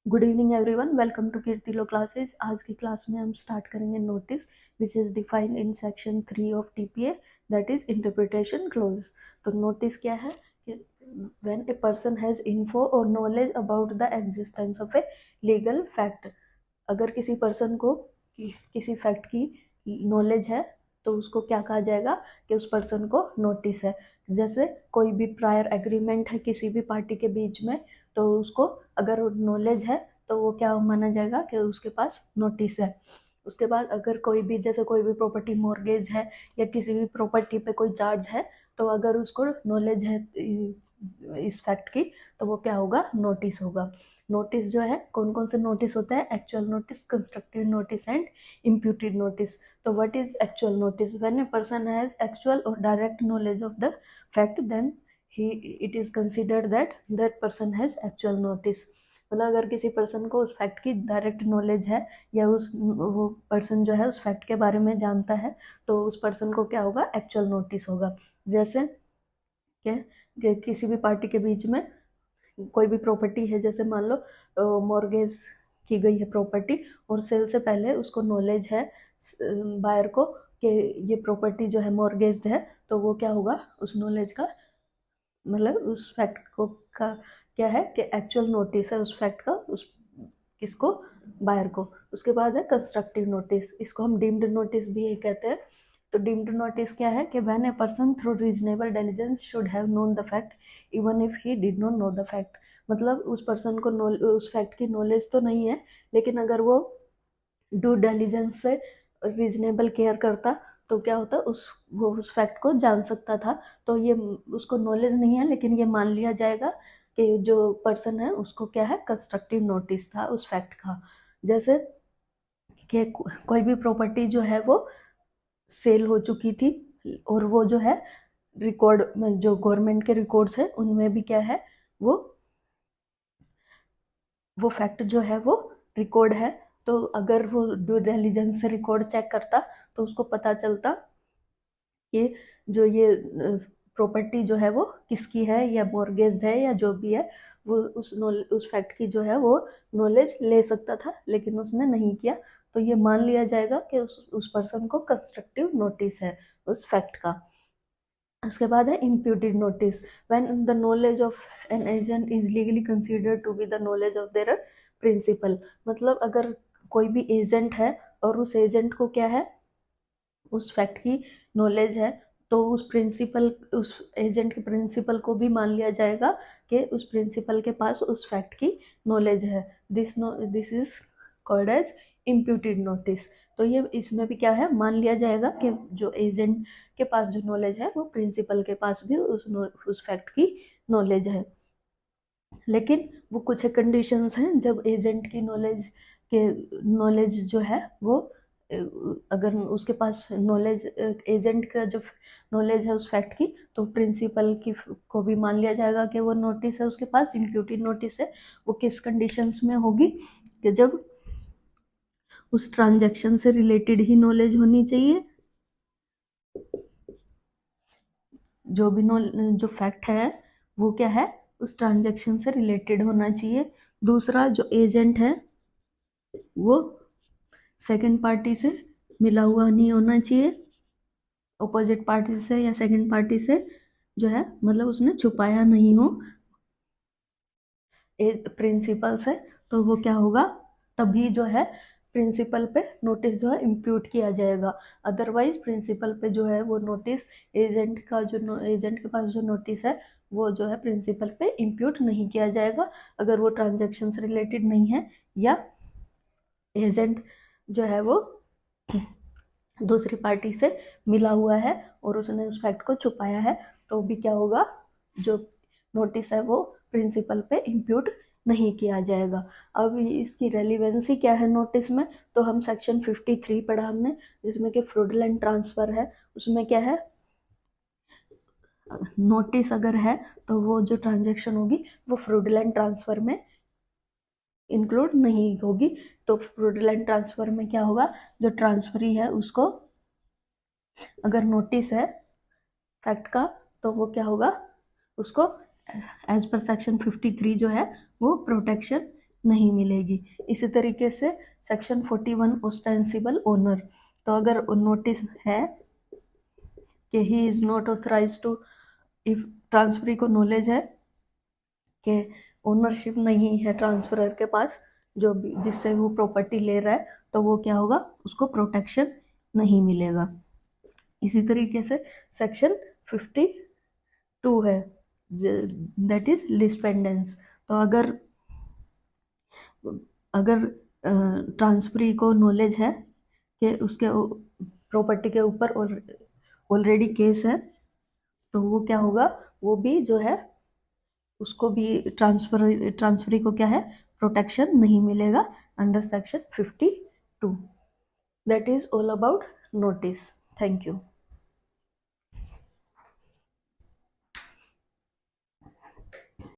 Good evening everyone, welcome to Kirti law classes. आज की class में हम स्टार्ट करेंगे notice which is defined in section 3 of TPA, that is interpretation clause. तो notice क्या है कि when a person has info और knowledge about the existence of a legal fact. अगर किसी पर्सन को किसी फैक्ट की नॉलेज है तो उसको क्या कहा जाएगा कि उस पर्सन को नोटिस है। जैसे कोई भी प्रायर एग्रीमेंट है किसी भी पार्टी के बीच में, तो उसको अगर नॉलेज है तो वो क्या माना जाएगा कि उसके पास नोटिस है। उसके बाद अगर कोई भी जैसे कोई भी प्रॉपर्टी मॉर्गेज है या किसी भी प्रॉपर्टी पे कोई चार्ज है, तो अगर उसको नॉलेज है इस फैक्ट की तो वो क्या होगा, नोटिस होगा। नोटिस जो है कौन कौन से नोटिस होते हैं, actual notice, constructive notice and imputed notice. तो what is actual notice? When a person has actual और direct knowledge of the fact, then he it is considered that that person has actual notice. मतलब अगर किसी person को उस fact की direct knowledge है या वो पर्सन जो है उस फैक्ट के बारे में जानता है, तो उस पर्सन को क्या होगा, एक्चुअल नोटिस होगा। जैसे कि किसी भी पार्टी के बीच में कोई भी प्रॉपर्टी है, जैसे मान लो मॉर्गेज की गई है प्रॉपर्टी और सेल से पहले उसको नॉलेज है बायर को कि ये प्रॉपर्टी जो है मॉर्गेज्ड है, तो वो क्या होगा, उस नॉलेज का मतलब उस फैक्ट को का क्या है कि एक्चुअल नोटिस है उस फैक्ट का, उस किसको, बायर को। उसके बाद है कंस्ट्रक्टिव नोटिस, इसको हम डीम्ड नोटिस भी कहते हैं। तो डीम्ड नोटिस क्या है कि when a person through reasonable diligence should have known the fact even if he did not know the fact. मतलब उस पर्सन को उस फैक्ट की नॉलेज तो नहीं है, लेकिन अगर वो ड्यू डिलीजेंस से रीजनेबल केयर करता तो क्या होता, वो उस फैक्ट को जान सकता था। तो ये उसको नॉलेज नहीं है, लेकिन ये मान लिया जाएगा कि जो पर्सन है उसको क्या है, कंस्ट्रक्टिव नोटिस था उस फैक्ट का। जैसे कि कोई भी प्रॉपर्टी जो है वो सेल हो चुकी थी और वो जो है रिकॉर्ड में जो गवर्नमेंट के रिकॉर्ड्स है उनमें भी क्या है, वो फैक्ट जो है वो रिकॉर्ड है। तो अगर वो ड्यू डिलिजेंस से रिकॉर्ड चेक करता तो उसको पता चलता कि जो ये प्रॉपर्टी जो है वो किसकी है या मॉर्गेज्ड है या जो भी है, वो उस फैक्ट की जो है वो नॉलेज ले सकता था, लेकिन उसने नहीं किया। तो ये मान लिया जाएगा कि उस पर्सन को कंस्ट्रक्टिव नोटिस है उस फैक्ट का। उसके बाद है imputed notice, when the knowledge of an agent is legally considered to be the knowledge of their principal. मतलब अगर कोई भी एजेंट है और उस एजेंट को क्या है, उस फैक्ट की नॉलेज है, तो उस एजेंट के प्रिंसिपल को भी मान लिया जाएगा कि उस प्रिंसिपल के पास उस फैक्ट की नॉलेज है। This is called as imputed notice. तो ये इसमें भी क्या है, मान लिया जाएगा कि जो एजेंट के पास जो नॉलेज है वो प्रिंसिपल के पास भी उस फैक्ट की नॉलेज है। लेकिन वो कुछ कंडीशंस हैं, जब एजेंट की नॉलेज जो है वो अगर उसके पास नॉलेज, एजेंट का जो नॉलेज है उस फैक्ट की, तो प्रिंसिपल की को भी मान लिया जाएगा कि वो नोटिस है उसके पास, इम्प्यूटेड नोटिस है। वो किस कंडीशंस में होगी कि जब उस ट्रांजैक्शन से रिलेटेड ही नॉलेज होनी चाहिए, जो भी जो फैक्ट है वो क्या है, उस ट्रांजैक्शन से रिलेटेड होना चाहिए। दूसरा, जो एजेंट है वो सेकंड पार्टी से मिला हुआ नहीं होना चाहिए, अपोजिट पार्टी से या सेकंड पार्टी से जो है, मतलब उसने छुपाया नहीं हो प्रिंसिपल से, तो वो क्या होगा, तभी जो है प्रिंसिपल पे नोटिस जो है इम्प्यूट किया जाएगा। अदरवाइज प्रिंसिपल पे जो है वो नोटिस, एजेंट के पास जो नोटिस है वो जो है प्रिंसिपल पे इम्प्यूट नहीं किया जाएगा, अगर वो ट्रांजेक्शन से रिलेटेड नहीं है या एजेंट जो है वो दूसरी पार्टी से मिला हुआ है और उसने उस फैक्ट को छुपाया है, तो भी क्या होगा, जो नोटिस है वो प्रिंसिपल पे इम्प्यूट नहीं किया जाएगा। अब इसकी रेलिवेंसी क्या है नोटिस में, तो हम सेक्शन 53 पढ़ा हमने, जिसमें कि फ्रॉडुलेंट ट्रांसफर है। उसमें क्या है, नोटिस अगर है तो वो जो ट्रांजेक्शन होगी वो फ्रॉडुलेंट ट्रांसफर में इंक्लूड नहीं होगी। तो फ्रॉडुलेंट ट्रांसफर में क्या होगा, जो ट्रांसफरी है उसको अगर नोटिस है फैक्ट का, तो वो क्या होगा, उसको एज पर सेक्शन 53 जो है वो प्रोटेक्शन नहीं मिलेगी। इसी तरीके से सेक्शन 41 ओस्टेंसिबल ओनर, तो अगर नोटिस है कि he is not authorise to, if transferee को नॉलेज है कि ओनरशिप नहीं है ट्रांसफरर के पास, जो भी जिससे वो प्रॉपर्टी ले रहा है, तो वो क्या होगा, उसको प्रोटेक्शन नहीं मिलेगा। इसी तरीके से सेक्शन 52 है, दैट इज लिस्पेंडेंस। तो अगर अगर ट्रांसफरी को नॉलेज है कि उसके प्रॉपर्टी के ऊपर ऑलरेडी केस है, तो वो क्या होगा, वो भी जो है उसको भी ट्रांसफरी को क्या है, प्रोटेक्शन नहीं मिलेगा under section 52। That is all about notice. Thank you.